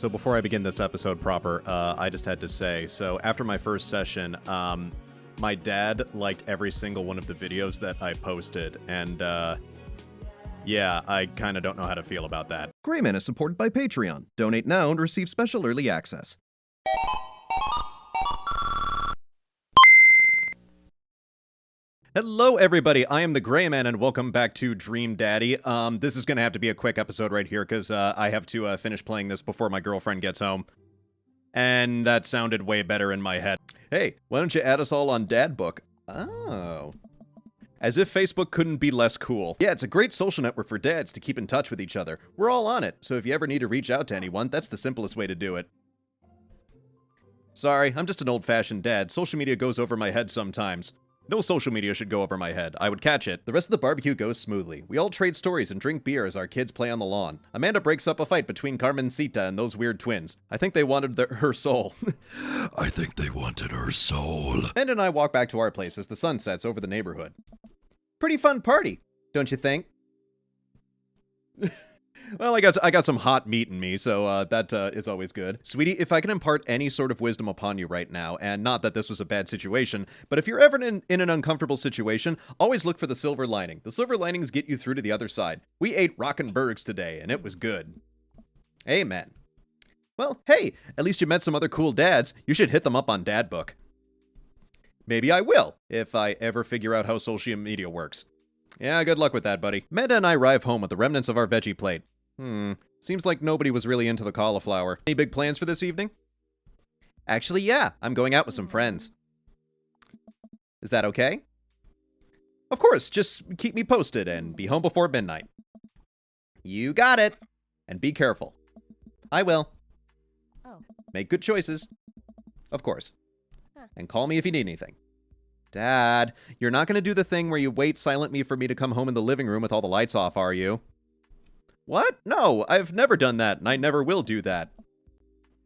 So before I begin this episode proper, I just had to say, so after my first session, my dad liked every single one of the videos that I posted, and yeah, I kind of don't know how to feel about that. Grayman is supported by Patreon. Donate now and receive special early access. Hello, everybody. I am the Gray Man, and welcome back to Dream Daddy. This is going to have to be a quick episode right here, because I have to finish playing this before my girlfriend gets home. And that sounded way better in my head. Hey, why don't you add us all on SPBurke? Oh. As if Facebook couldn't be less cool. Yeah, it's a great social network for dads to keep in touch with each other. We're all on it, so if you ever need to reach out to anyone, that's the simplest way to do it. Sorry, I'm just an old-fashioned dad. Social media goes over my head sometimes. No social media should go over my head. I would catch it. The rest of the barbecue goes smoothly. We all trade stories and drink beer as our kids play on the lawn. Amanda breaks up a fight between Carmencita and those weird twins. I think they wanted her soul. I think they wanted her soul. Amanda and I walk back to our place as the sun sets over the neighborhood. Pretty fun party, don't you think? Well, I got some hot meat in me, so that is always good. Sweetie, if I can impart any sort of wisdom upon you right now, and not that this was a bad situation, but if you're ever in an uncomfortable situation, always look for the silver lining. The silver linings get you through to the other side. We ate rockin' burgers today, and it was good. Amen. Well, hey, at least you met some other cool dads. You should hit them up on SPBurke. Maybe I will, if I ever figure out how social media works. Yeah, good luck with that, buddy. Amanda and I arrive home with the remnants of our veggie plate. Seems like nobody was really into the cauliflower. Any big plans for this evening? Actually, yeah. I'm going out with some friends. Is that okay? Of course, just keep me posted and be home before midnight. You got it. And be careful. I will. Oh. Make good choices. Of course. And call me if you need anything. Dad, you're not going to do the thing where you wait silently for me to come home in the living room with all the lights off, are you? What? No, I've never done that, and I never will do that.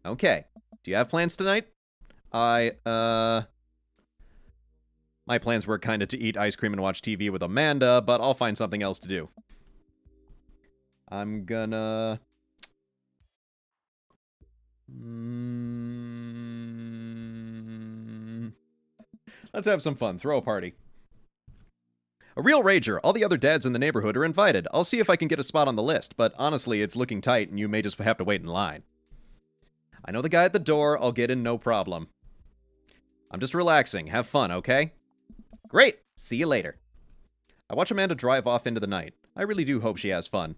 Okay. Do you have plans tonight? My plans were kind of to eat ice cream and watch TV with Amanda, but I'll find something else to do. I'm gonna... Let's have some fun. Throw a party. A real rager. All the other dads in the neighborhood are invited. I'll see if I can get a spot on the list, but honestly, it's looking tight and you may just have to wait in line. I know the guy at the door. I'll get in no problem. I'm just relaxing. Have fun, okay? Great. See you later. I watch Amanda drive off into the night. I really do hope she has fun.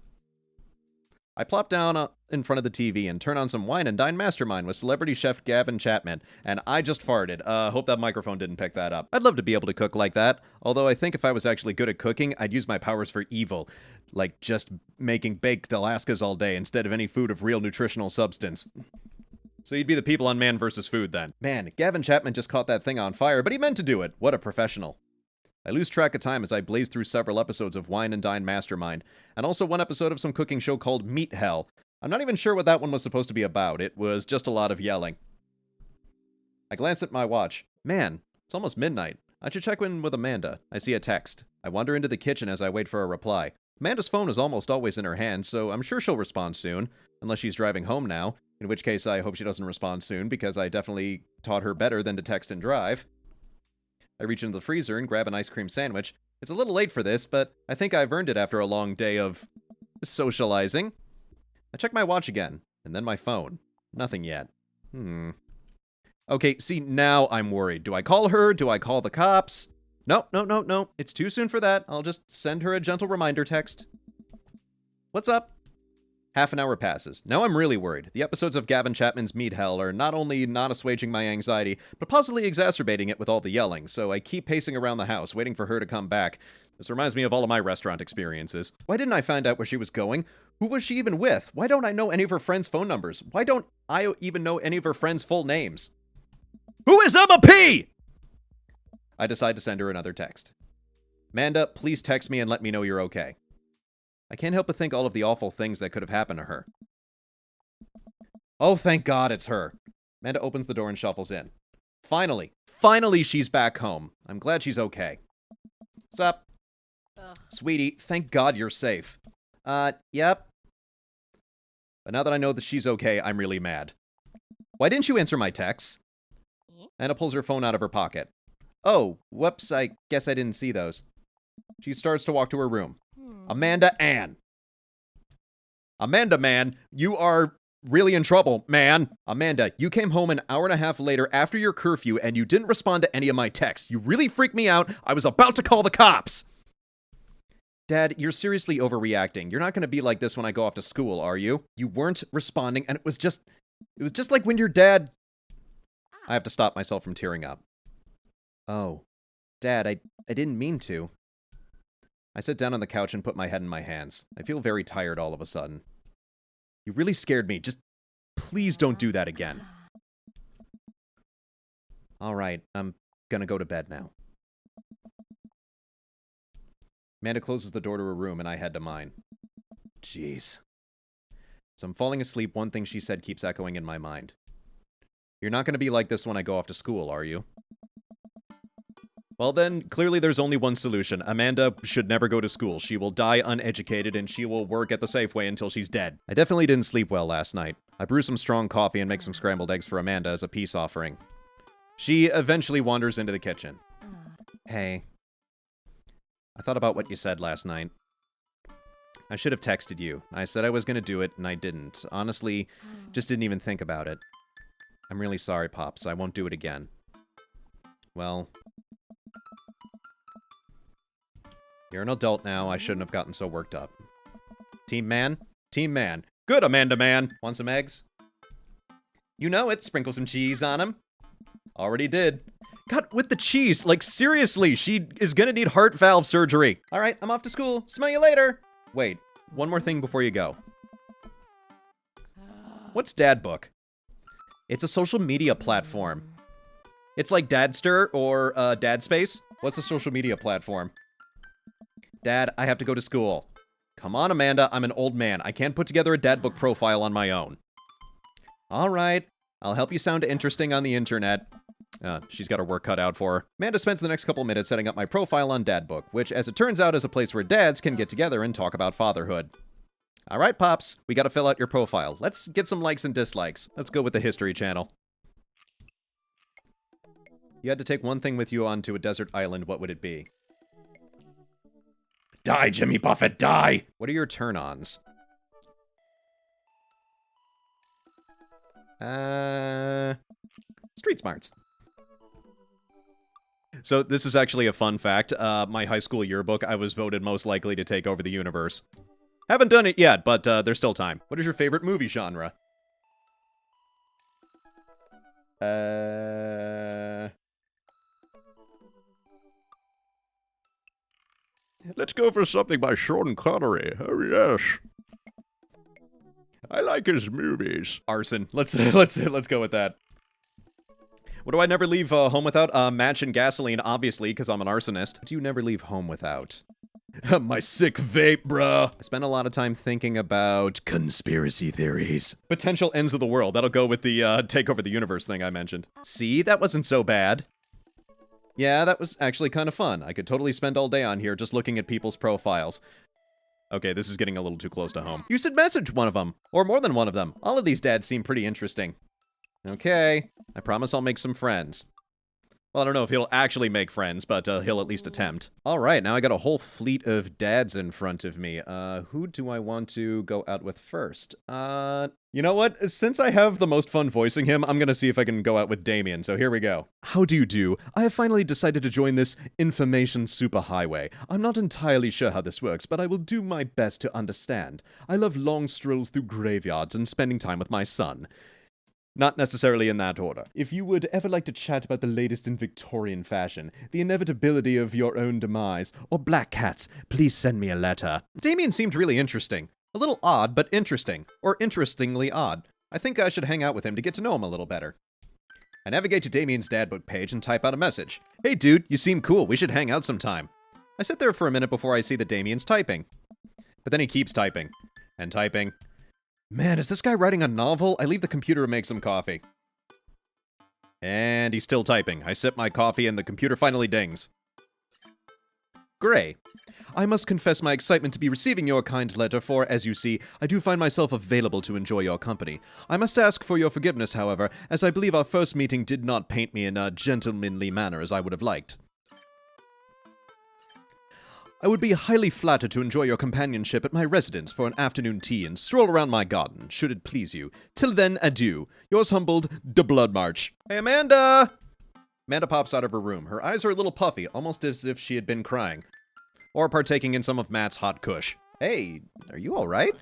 I plop down in front of the TV and turn on some Wine and Dine Mastermind with celebrity chef Gavin Chapman, and I just farted. Hope that microphone didn't pick that up. I'd love to be able to cook like that, although I think if I was actually good at cooking, I'd use my powers for evil, like just making baked Alaskas all day instead of any food of real nutritional substance. So you'd be the people on Man vs. Food then. Man, Gavin Chapman just caught that thing on fire, but he meant to do it. What a professional. I lose track of time as I blaze through several episodes of Wine and Dine Mastermind, and also one episode of some cooking show called Meat Hell. I'm not even sure what that one was supposed to be about. It was just a lot of yelling. I glance at my watch. Man, it's almost midnight. I should check in with Amanda. I see a text. I wander into the kitchen as I wait for a reply. Amanda's phone is almost always in her hand, so I'm sure she'll respond soon, unless she's driving home now, in which case I hope she doesn't respond soon, because I definitely taught her better than to text and drive. I reach into the freezer and grab an ice cream sandwich. It's a little late for this, but I think I've earned it after a long day of socializing. I check my watch again, and then my phone. Nothing yet. Okay, see, now I'm worried. Do I call her? Do I call the cops? No. It's too soon for that. I'll just send her a gentle reminder text. What's up? Half an hour passes. Now I'm really worried. The episodes of Gavin Chapman's Meat Hell are not only not assuaging my anxiety, but possibly exacerbating it with all the yelling, so I keep pacing around the house, waiting for her to come back. This reminds me of all of my restaurant experiences. Why didn't I find out where she was going? Who was she even with? Why don't I know any of her friends' phone numbers? Why don't I even know any of her friends' full names? Who is Emma P? I decide to send her another text. Amanda, please text me and let me know you're okay. I can't help but think all of the awful things that could have happened to her. Oh, thank God it's her. Amanda opens the door and shuffles in. Finally she's back home. I'm glad she's okay. What's up? Ugh. Sweetie, thank God you're safe. Yep. But now that I know that she's okay, I'm really mad. Why didn't you answer my texts? Anna pulls her phone out of her pocket. Oh, whoops, I guess I didn't see those. She starts to walk to her room. Amanda Ann. Amanda, man, you are really in trouble, man. Amanda, you came home an hour and a half later after your curfew and you didn't respond to any of my texts. You really freaked me out. I was about to call the cops. Dad, you're seriously overreacting. You're not going to be like this when I go off to school, are you? You weren't responding, and it was just like when your dad... I have to stop myself from tearing up. Oh, Dad, I didn't mean to. I sit down on the couch and put my head in my hands. I feel very tired all of a sudden. You really scared me. Just please don't do that again. All right, I'm gonna go to bed now. Amanda closes the door to her room and I head to mine. Jeez. As I'm falling asleep, one thing she said keeps echoing in my mind. You're not gonna be like this when I go off to school, are you? Well then, clearly there's only one solution. Amanda should never go to school. She will die uneducated and she will work at the Safeway until she's dead. I definitely didn't sleep well last night. I brew some strong coffee and make some scrambled eggs for Amanda as a peace offering. She eventually wanders into the kitchen. Hey. I thought about what you said last night. I should have texted you. I said I was going to do it and I didn't. Honestly, just didn't even think about it. I'm really sorry, Pops. I won't do it again. Well... You're an adult now. I shouldn't have gotten so worked up. Team man? Team man. Good, Amanda man. Want some eggs? You know it. Sprinkle some cheese on them. Already did. God, with the cheese. Like, seriously, she is gonna need heart valve surgery. All right, I'm off to school. Smell you later. Wait, one more thing before you go. What's SPBurke? It's a social media platform. It's like Dadster or Dadspace. What's a social media platform? Dad, I have to go to school. Come on, Amanda, I'm an old man. I can't put together a SPBurke profile on my own. All right, I'll help you sound interesting on the internet. She's got her work cut out for her. Amanda spends the next couple minutes setting up my profile on SPBurke, which, as it turns out, is a place where dads can get together and talk about fatherhood. All right, Pops, we gotta fill out your profile. Let's get some likes and dislikes. Let's go with the History Channel. You had to take one thing with you onto a desert island, what would it be? Die, Jimmy Buffett, die! What are your turn-ons? Street smarts. So this is actually a fun fact. My high school yearbook, I was voted most likely to take over the universe. Haven't done it yet, but there's still time. What is your favorite movie genre? Let's go for something by Sean Connery. Oh, yes. I like his movies. Arson. Let's go with that. What do I never leave home without? Match and gasoline, obviously, because I'm an arsonist. What do you never leave home without? My sick vape, bruh. I spent a lot of time thinking about conspiracy theories. Potential ends of the world. That'll go with the take over the universe thing I mentioned. See, that wasn't so bad. Yeah, that was actually kind of fun. I could totally spend all day on here just looking at people's profiles. Okay, this is getting a little too close to home. You should message one of them, or more than one of them. All of these dads seem pretty interesting. Okay, I promise I'll make some friends. Well, I don't know if he'll actually make friends, but he'll at least attempt. All right, now I got a whole fleet of dads in front of me. Who do I want to go out with first? You know what? Since I have the most fun voicing him, I'm gonna see if I can go out with Damien, so here we go. How do you do? I have finally decided to join this information superhighway. I'm not entirely sure how this works, but I will do my best to understand. I love long strolls through graveyards and spending time with my son. Not necessarily in that order. If you would ever like to chat about the latest in Victorian fashion, the inevitability of your own demise, or black cats, please send me a letter. Damien seemed really interesting. A little odd, but interesting. Or interestingly odd. I think I should hang out with him to get to know him a little better. I navigate to Damien's SPBurke page and type out a message. Hey dude, you seem cool, we should hang out sometime. I sit there for a minute before I see that Damien's typing. But then he keeps typing. And typing. Man, is this guy writing a novel? I leave the computer and make some coffee. And he's still typing. I sip my coffee and the computer finally dings. Gray. I must confess my excitement to be receiving your kind letter, for, as you see, I do find myself available to enjoy your company. I must ask for your forgiveness, however, as I believe our first meeting did not paint me in a gentlemanly manner as I would have liked. I would be highly flattered to enjoy your companionship at my residence for an afternoon tea and stroll around my garden, should it please you. Till then, adieu. Yours humbled, De Blood March. Hey, Amanda! Amanda pops out of her room. Her eyes are a little puffy, almost as if she had been crying. Or partaking in some of Matt's hot kush. Hey, are you alright?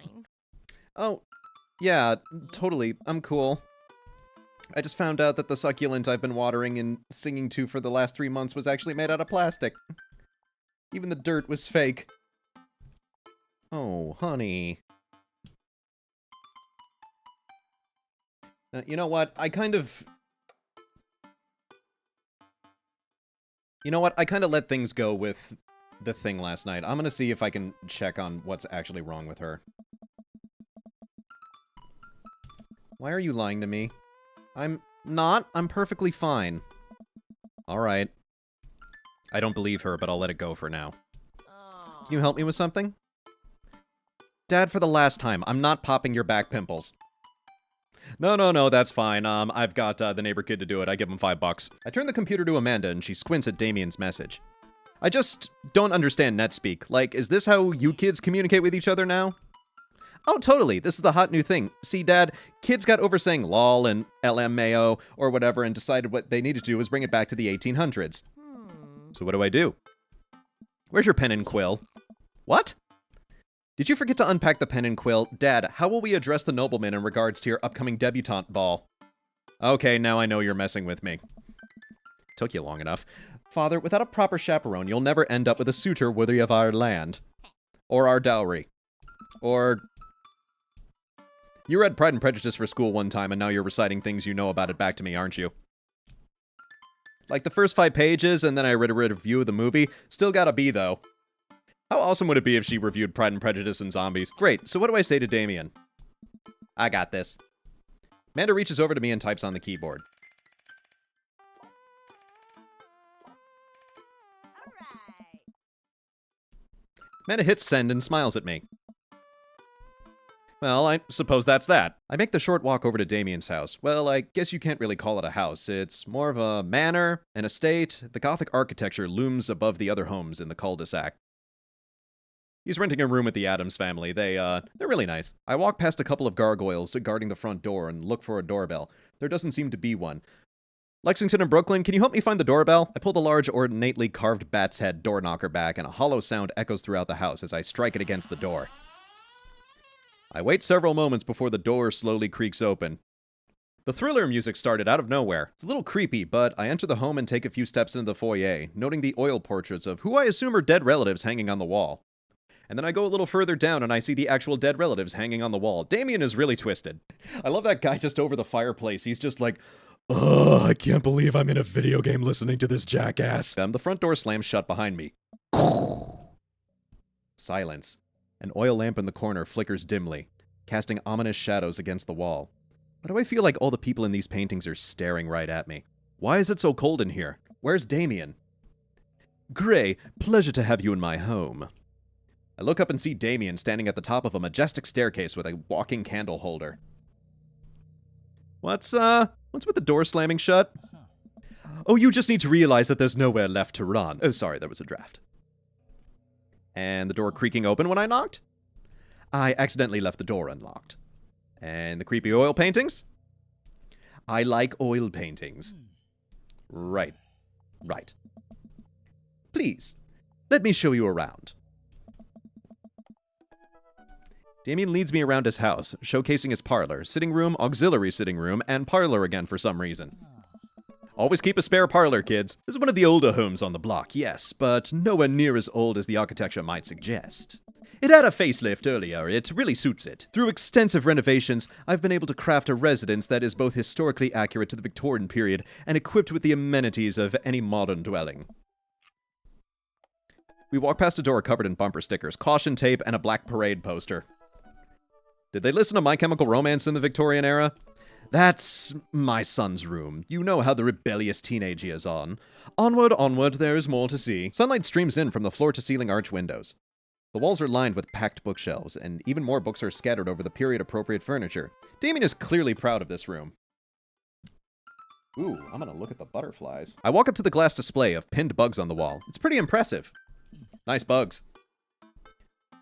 Oh, yeah, totally. I'm cool. I just found out that the succulent I've been watering and singing to for the last 3 months was actually made out of plastic. Even the dirt was fake. Oh, honey. You know what? I kind of let things go with the thing last night. I'm gonna see if I can check on what's actually wrong with her. Why are you lying to me? I'm not. I'm perfectly fine. Alright. I don't believe her, but I'll let it go for now. Can you help me with something? Dad, for the last time, I'm not popping your back pimples. No, that's fine. I've got the neighbor kid to do it. I give him $5. I turn the computer to Amanda, and she squints at Damien's message. I just don't understand NetSpeak. Like, is this how you kids communicate with each other now? Oh, totally. This is the hot new thing. See, Dad, kids got over saying lol and LMAO or whatever and decided what they needed to do was bring it back to the 1800s. So what do I do? Where's your pen and quill? What? Did you forget to unpack the pen and quill? Dad, how will we address the nobleman in regards to your upcoming debutante ball? Okay, now I know you're messing with me. Took you long enough. Father, without a proper chaperone, you'll never end up with a suitor worthy of our land. Or our dowry. Or... You read Pride and Prejudice for school one time, and now you're reciting things you know about it back to me, aren't you? Like the first 5 pages, and then I read a review of the movie. Still got a B, though. How awesome would it be if she reviewed Pride and Prejudice and zombies? Great, so what do I say to Damien? I got this. Amanda reaches over to me and types on the keyboard. Amanda hits send and smiles at me. Well, I suppose that's that. I make the short walk over to Damien's house. Well, I guess you can't really call it a house. It's more of a manor, an estate. The Gothic architecture looms above the other homes in the cul-de-sac. He's renting a room with the Addams family. They're really nice. I walk past a couple of gargoyles guarding the front door and look for a doorbell. There doesn't seem to be one. Lexington and Brooklyn, can you help me find the doorbell? I pull the large, ornately carved bat's head door knocker back, and a hollow sound echoes throughout the house as I strike it against the door. I wait several moments before the door slowly creaks open. The thriller music started out of nowhere. It's a little creepy, but I enter the home and take a few steps into the foyer, noting the oil portraits of who I assume are dead relatives hanging on the wall. And then I go a little further down and I see the actual dead relatives hanging on the wall. Damien is really twisted. I love that guy just over the fireplace. He's just like, ugh, I can't believe I'm in a video game listening to this jackass. The front door slams shut behind me. Silence. An oil lamp in the corner flickers dimly, casting ominous shadows against the wall. Why do I feel like all the people in these paintings are staring right at me? Why is it so cold in here? Where's Damien? Gray, pleasure to have you in my home. I look up and see Damien standing at the top of a majestic staircase with a walking candle holder. What's with the door slamming shut? Oh, you just need to realize that there's nowhere left to run. Oh, sorry, there was a draft. And the door creaking open when I knocked? I accidentally left the door unlocked. And the creepy oil paintings? I like oil paintings. Right. Please, let me show you around. Damien leads me around his house, showcasing his parlor, sitting room, auxiliary sitting room, and parlor again for some reason. Always keep a spare parlor, kids. This is one of the older homes on the block, yes, but nowhere near as old as the architecture might suggest. It had a facelift earlier. It really suits it. Through extensive renovations, I've been able to craft a residence that is both historically accurate to the Victorian period and equipped with the amenities of any modern dwelling. We walk past a door covered in bumper stickers, caution tape, and a black parade poster. Did they listen to My Chemical Romance in the Victorian era? That's my son's room. You know how the rebellious teenage he is on. Onward, onward, there is more to see. Sunlight streams in from the floor-to-ceiling arch windows. The walls are lined with packed bookshelves, and even more books are scattered over the period-appropriate furniture. Damien is clearly proud of this room. Ooh, I'm gonna look at the butterflies. I walk up to the glass display of pinned bugs on the wall. It's pretty impressive. Nice bugs.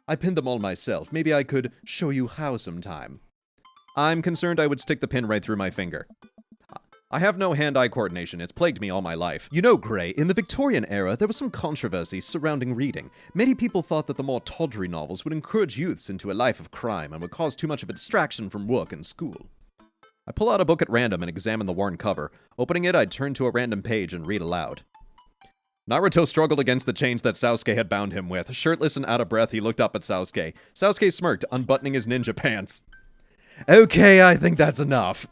I pinned them all myself. Maybe I could show you how sometime. I'm concerned I would stick the pin right through my finger. I have no hand-eye coordination. It's plagued me all my life. You know, Gray, in the Victorian era, there was some controversy surrounding reading. Many people thought that the more tawdry novels would encourage youths into a life of crime and would cause too much of a distraction from work and school. I pull out a book at random and examine the worn cover. Opening it, I'd turn to a random page and read aloud. Naruto struggled against the chains that Sasuke had bound him with. Shirtless and out of breath, he looked up at Sasuke. Sasuke smirked, unbuttoning his ninja pants. Okay, I think that's enough.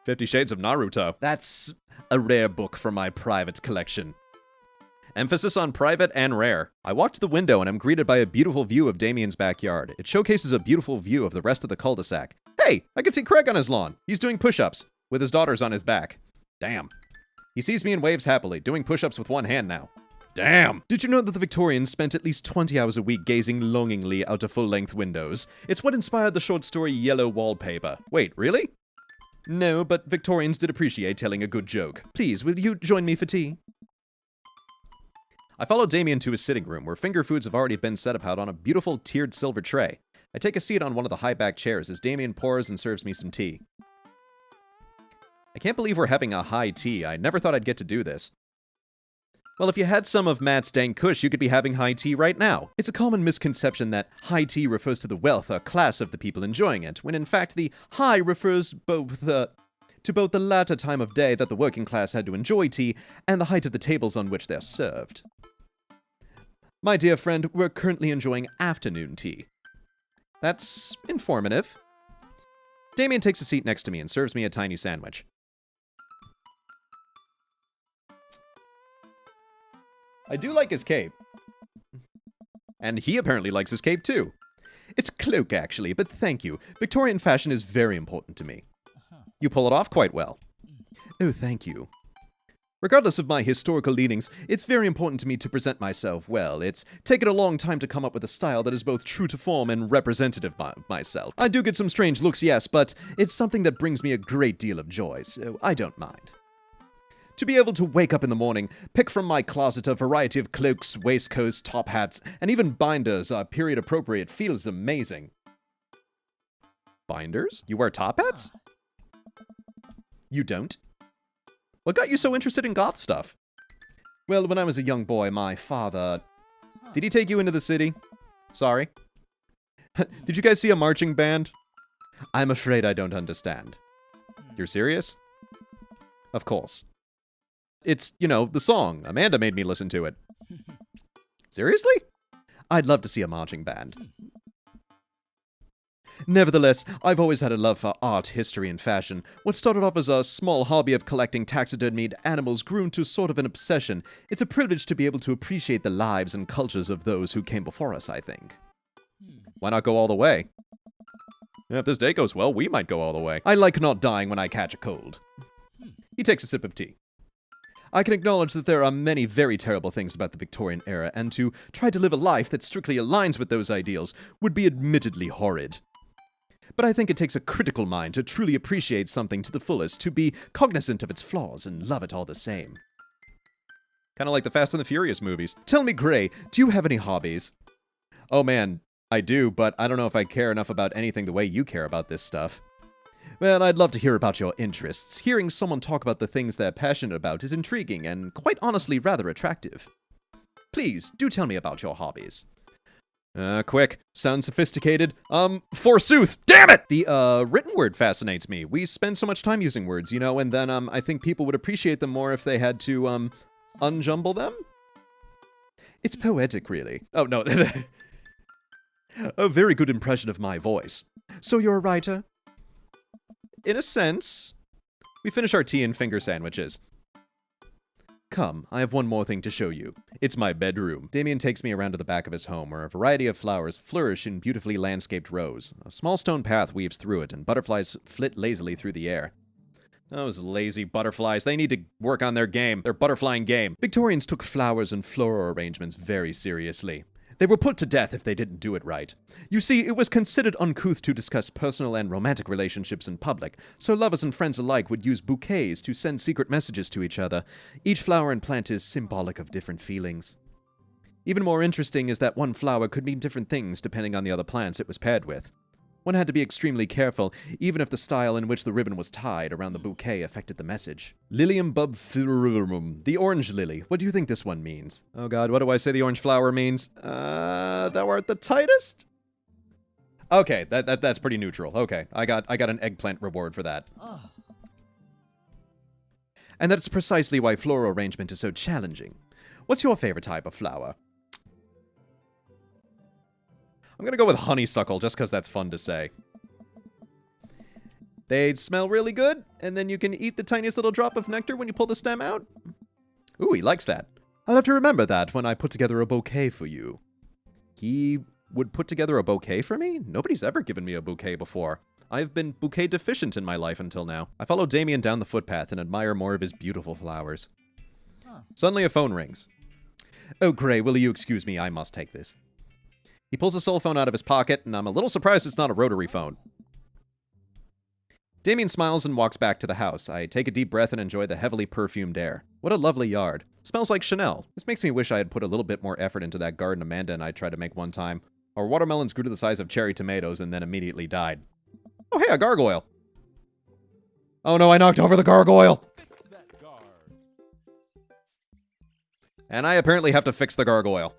50 Shades of Naruto. That's a rare book from my private collection. Emphasis on private and rare. I walk to the window and am greeted by a beautiful view of Damien's backyard. It showcases a beautiful view of the rest of the cul-de-sac. Hey, I can see Craig on his lawn. He's doing push-ups, with his daughters on his back. Damn. He sees me and waves happily, doing push-ups with one hand now. Damn! Did you know that the Victorians spent at least 20 hours a week gazing longingly out of full-length windows? It's what inspired the short story Yellow Wallpaper. Wait, really? No, but Victorians did appreciate telling a good joke. Please, will you join me for tea? I follow Damien to his sitting room, where finger foods have already been set up out on a beautiful tiered silver tray. I take a seat on one of the high-back chairs as Damien pours and serves me some tea. I can't believe we're having a high tea. I never thought I'd get to do this. Well, if you had some of Matt's dank kush, you could be having high tea right now. It's a common misconception that high tea refers to the wealth or class of the people enjoying it, when in fact the high refers to both the latter time of day that the working class had to enjoy tea and the height of the tables on which they're served. My dear friend, we're currently enjoying afternoon tea. That's informative. Damien takes a seat next to me and serves me a tiny sandwich. I do like his cape. And he apparently likes his cape too. It's a cloak, actually, but thank you. Victorian fashion is very important to me. You pull it off quite well. Oh, thank you. Regardless of my historical leanings, it's very important to me to present myself well. It's taken a long time to come up with a style that is both true to form and representative of myself. I do get some strange looks, yes, but it's something that brings me a great deal of joy, so I don't mind. To be able to wake up in the morning, pick from my closet a variety of cloaks, waistcoats, top hats, and even binders are period appropriate feels amazing. Binders? You wear top hats? You don't? What got you so interested in goth stuff? Well, when I was a young boy, my father... Did he take you into the city? Sorry. Did you guys see a marching band? I'm afraid I don't understand. You're serious? Of course. It's, you know, the song. Amanda made me listen to it. Seriously? I'd love to see a marching band. Nevertheless, I've always had a love for art, history, and fashion. What started off as a small hobby of collecting taxidermied animals grew into sort of an obsession. It's a privilege to be able to appreciate the lives and cultures of those who came before us, I think. Why not go all the way? If this day goes well, we might go all the way. I like not dying when I catch a cold. He takes a sip of tea. I can acknowledge that there are many very terrible things about the Victorian era, and to try to live a life that strictly aligns with those ideals would be admittedly horrid. But I think it takes a critical mind to truly appreciate something to the fullest, to be cognizant of its flaws and love it all the same. Kind of like the Fast and the Furious movies. Tell me, Gray, do you have any hobbies? Oh man, I do, but I don't know if I care enough about anything the way you care about this stuff. Well, I'd love to hear about your interests. Hearing someone talk about the things they're passionate about is intriguing and, quite honestly, rather attractive. Please, do tell me about your hobbies. Quick. Sounds sophisticated. Forsooth! Damn it! The, written word fascinates me. We spend so much time using words, you know, and then, I think people would appreciate them more if they had to, unjumble them? It's poetic, really. Oh, no. A very good impression of my voice. So you're a writer? In a sense. We finish our tea and finger sandwiches. Come, I have one more thing to show you. It's my bedroom. Damien takes me around to the back of his home, where a variety of flowers flourish in beautifully landscaped rows. A small stone path weaves through it, and butterflies flit lazily through the air. Those lazy butterflies, they need to work on their game, their butterflying game. Victorians took flowers and floral arrangements very seriously. They were put to death if they didn't do it right. You see, it was considered uncouth to discuss personal and romantic relationships in public, so lovers and friends alike would use bouquets to send secret messages to each other. Each flower and plant is symbolic of different feelings. Even more interesting is that one flower could mean different things depending on the other plants it was paired with. One had to be extremely careful, even if the style in which the ribbon was tied around the bouquet affected the message. Lilium bubflurum, the orange lily. What do you think this one means? Oh god, what do I say the orange flower means? Thou art the tightest? Okay, that's pretty neutral. Okay, I got an eggplant reward for that. And that's precisely why floral arrangement is so challenging. What's your favorite type of flower? I'm gonna go with honeysuckle, just because that's fun to say. They smell really good, and then you can eat the tiniest little drop of nectar when you pull the stem out. Ooh, he likes that. I'll have to remember that when I put together a bouquet for you. He would put together a bouquet for me? Nobody's ever given me a bouquet before. I've been bouquet deficient in my life until now. I follow Damien down the footpath and admire more of his beautiful flowers. Suddenly a phone rings. Oh, Gray, will you excuse me? I must take this. He pulls a cell phone out of his pocket, and I'm a little surprised it's not a rotary phone. Damien smiles and walks back to the house. I take a deep breath and enjoy the heavily perfumed air. What a lovely yard. It smells like Chanel. This makes me wish I had put a little bit more effort into that garden Amanda and I tried to make one time. Our watermelons grew to the size of cherry tomatoes and then immediately died. Oh, hey, a gargoyle. Oh no, I knocked over the gargoyle. And I apparently have to fix the gargoyle.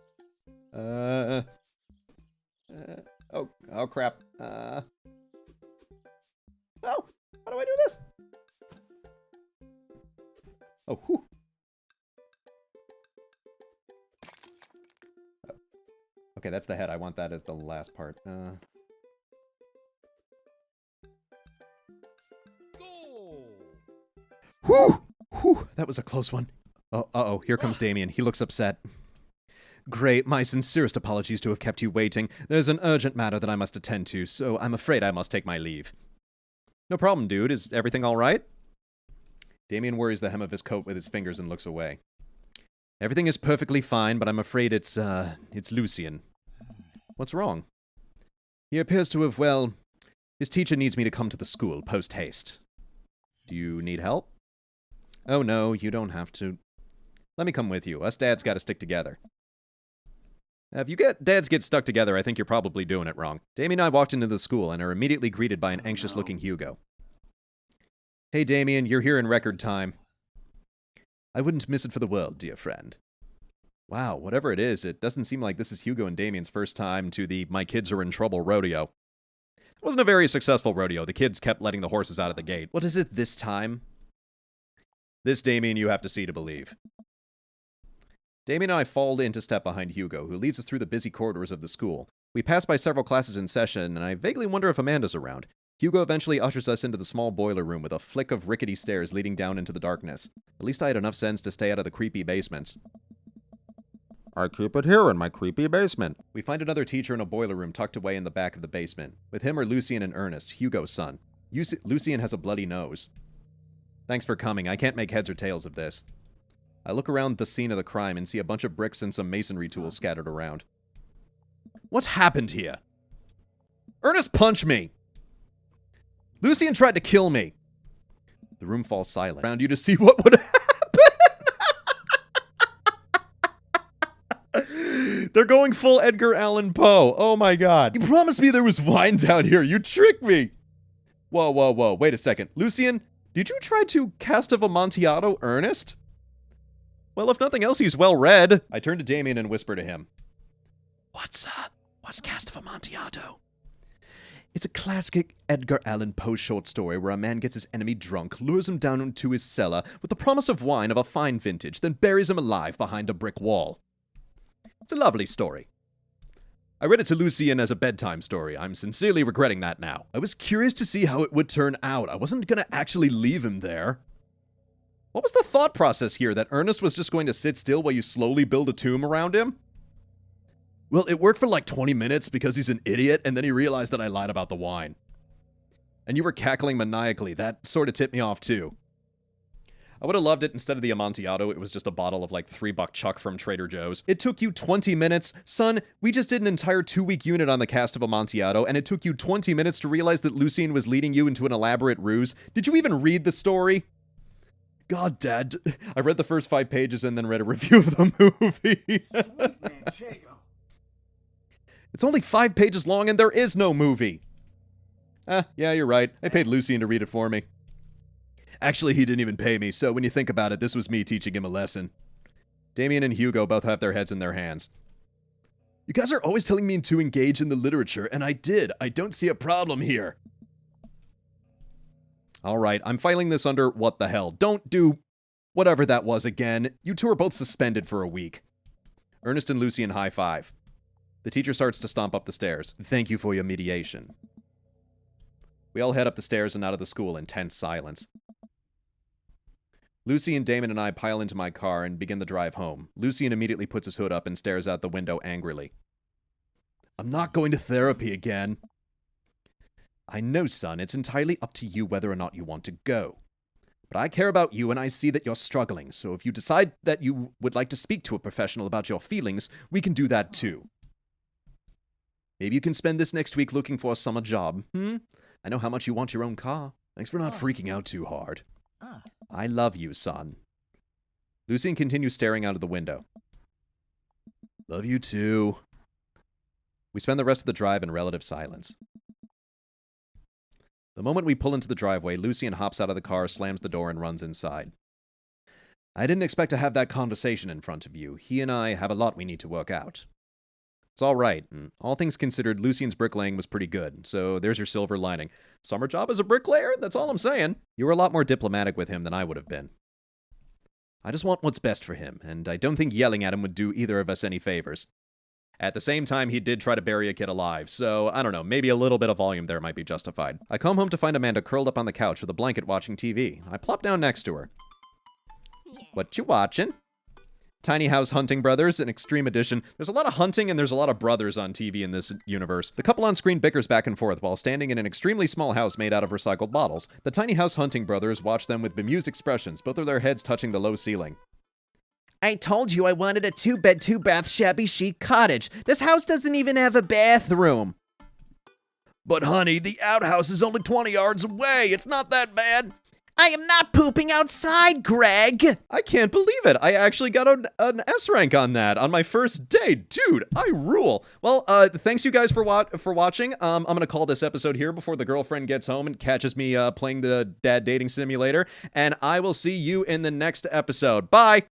Oh crap. Oh, how do I do this? Oh, whew. Oh. Okay, that's the head. I want that as the last part. Whew! Whew! That was a close one. Uh-oh, here comes Damien. He looks upset. Great, my sincerest apologies to have kept you waiting. There's an urgent matter that I must attend to, so I'm afraid I must take my leave. No problem, dude. Is everything all right? Damien worries the hem of his coat with his fingers and looks away. Everything is perfectly fine, but I'm afraid it's Lucian. What's wrong? He appears to have, well, his teacher needs me to come to the school post-haste. Do you need help? Oh no, you don't have to. Let me come with you. Us dads gotta stick together. If you dads get stuck together, I think you're probably doing it wrong. Damien and I walked into the school and are immediately greeted by an anxious-looking Hugo. Hey, Damien, you're here in record time. I wouldn't miss it for the world, dear friend. Wow, whatever it is, it doesn't seem like this is Hugo and Damien's first time to the My Kids Are in Trouble rodeo. It wasn't a very successful rodeo. The kids kept letting the horses out of the gate. What is it this time? This, Damien, you have to see to believe. Damien and I fall in to step behind Hugo, who leads us through the busy corridors of the school. We pass by several classes in session, and I vaguely wonder if Amanda's around. Hugo eventually ushers us into the small boiler room with a flick of rickety stairs leading down into the darkness. At least I had enough sense to stay out of the creepy basements. I keep it here in my creepy basement. We find another teacher in a boiler room tucked away in the back of the basement. With him are Lucian and Ernest, Hugo's son. Lucian has a bloody nose. Thanks for coming. I can't make heads or tails of this. I look around the scene of the crime and see a bunch of bricks and some masonry tools scattered around. What's happened here? Ernest punched me! Lucian tried to kill me! The room falls silent. Around you to see what would happen! They're going full Edgar Allan Poe. Oh my god. You promised me there was wine down here. You tricked me! Whoa, whoa, whoa. Wait a second. Lucian, did you try to cast of Amontillado Ernest? Well, if nothing else, he's well read. I turn to Damien and whisper to him. What's Cast of Amontillado? It's a classic Edgar Allan Poe short story where a man gets his enemy drunk, lures him down into his cellar with the promise of wine of a fine vintage, then buries him alive behind a brick wall. It's a lovely story. I read it to Lucian as a bedtime story. I'm sincerely regretting that now. I was curious to see how it would turn out. I wasn't gonna actually leave him there. What was the thought process here, that Ernest was just going to sit still while you slowly build a tomb around him? Well, it worked for like 20 minutes because he's an idiot, and then he realized that I lied about the wine. And you were cackling maniacally. That sort of tipped me off, too. I would have loved it instead of the Amontillado. It was just a bottle of like $3 Chuck from Trader Joe's. It took you 20 minutes. Son, we just did an entire 2-week unit on the cast of Amontillado, and it took you 20 minutes to realize that Lucien was leading you into an elaborate ruse. Did you even read the story? God, Dad. I read the first 5 pages and then read a review of the movie. Sweet Manchego. It's only 5 pages long and there is no movie. Yeah, you're right. I paid Lucien to read it for me. Actually, he didn't even pay me, so when you think about it, this was me teaching him a lesson. Damien and Hugo both have their heads in their hands. You guys are always telling me to engage in the literature, and I did. I don't see a problem here. Alright, I'm filing this under what the hell. Don't do whatever that was again. You two are both suspended for a week. Ernest and Lucien high five. The teacher starts to stomp up the stairs. Thank you for your mediation. We all head up the stairs and out of the school in tense silence. Lucien, Damon, and I pile into my car and begin the drive home. Lucien immediately puts his hood up and stares out the window angrily. I'm not going to therapy again. I know, son, it's entirely up to you whether or not you want to go. But I care about you and I see that you're struggling, so if you decide that you would like to speak to a professional about your feelings, we can do that too. Maybe you can spend this next week looking for a summer job, I know how much you want your own car. Thanks for not freaking out too hard. I love you, son. Lucien continues staring out of the window. Love you too. We spend the rest of the drive in relative silence. The moment we pull into the driveway, Lucien hops out of the car, slams the door, and runs inside. I didn't expect to have that conversation in front of you. He and I have a lot we need to work out. It's all right, and all things considered, Lucien's bricklaying was pretty good, so there's your silver lining. Summer job as a bricklayer? That's all I'm saying. You were a lot more diplomatic with him than I would have been. I just want what's best for him, and I don't think yelling at him would do either of us any favors. At the same time, he did try to bury a kid alive, so I don't know, maybe a little bit of volume there might be justified. I come home to find Amanda curled up on the couch with a blanket watching TV. I plop down next to her. What you watching? Tiny House Hunting Brothers, an extreme edition. There's a lot of hunting and there's a lot of brothers on TV in this universe. The couple on screen bickers back and forth while standing in an extremely small house made out of recycled bottles. The Tiny House Hunting Brothers watch them with bemused expressions, both of their heads touching the low ceiling. I told you I wanted a 2-bed, 2-bath shabby chic cottage. This house doesn't even have a bathroom. But honey, the outhouse is only 20 yards away. It's not that bad. I am not pooping outside, Greg. I can't believe it. I actually got an S rank on that on my first day. Dude, I rule. Well, thanks you guys for watching. I'm going to call this episode here before the girlfriend gets home and catches me playing the dad dating simulator. And I will see you in the next episode. Bye.